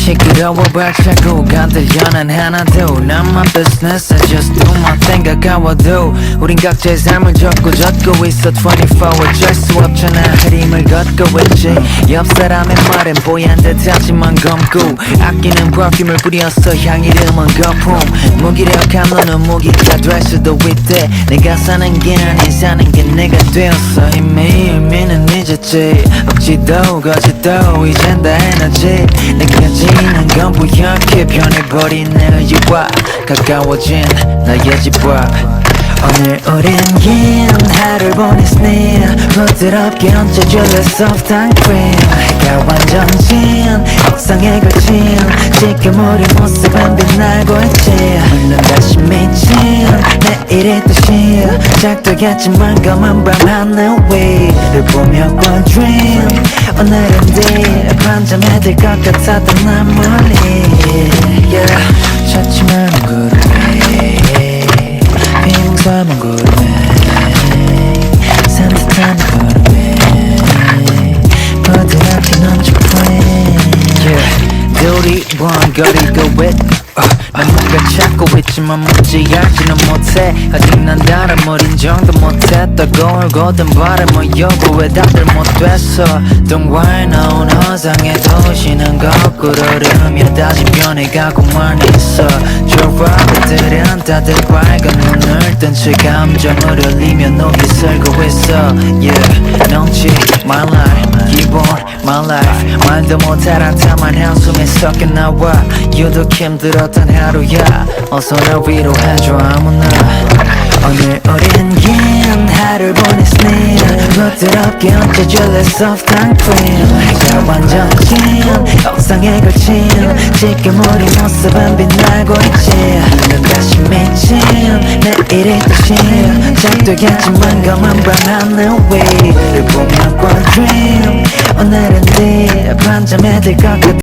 시끄러워 발자국 안 들려 난 하나도 Not my business I just do my thing 가까워도 우린 각자의 삶을 적고 있어 24 어쩔 수 없잖아 흐림을 걷고 있지 옆 사람의 말은 뽀얀 듯 하지만 검고 아끼는 퍼퓸을 뿌렸어 향이름은 거품 무기력한 너는 무기가 될 수도 있대 내가 사는 게 아닌 사는 게 내가 되었어 이미 의미는 잊었지 억지도 거짓도 이젠 다 에너지 느껴지는 건 부연케 변해버린 에너지와 가까워진 나의 집 앞 오늘 우린 긴 하루를 보냈으니 부드럽게 얹어줄래 soft cream 해가 완전 진 옥상에 걸친 지금 우리 모습은 빛나고 있지 물론 다시 미친 내일의 뜻이 시작되겠지만 검은 밤 하늘 위를 보며 꾼 dream 오늘은 네 밤잠에 들 것 같았던 난 멀리 yeah. 차츰한 구름이 비몽사몽 구름에 산뜻한 구름에 부드럽게 넘쳐 yeah. 둘이 원거리고 난 뭔가 찾고 있지만 뭔지 알지는 못해 아직 난 다름을 인정도 못해 떠올거든 바람을 요구해 다들 못됐어 동화에 나온 허상의 도시는 거꾸로 흐르며 다시 변해가고만 있어 졸업들은 다들 빨간 눈을 뜬 채 감정을 흘리며 녹이 슬고 있어 yeah. 넘치 my life 기본 my life 말도 못할 안타만 한숨에 섞여 나와 유독 힘들었던 하루야 어서 날 위로해줘 아무나 오늘 우린 긴 하루를 보냈으니 부드럽게 얹어줄래 soft cream 해가 완전 진 옥상에 걸친 지금 우리 모습은 빛나고 있지 넌 다시 미친 내일의 뜻이 시작되겠지만 검은 밤 하늘 위를 보며 꾼 dream 오늘은 네 밤잠에 들 것 같아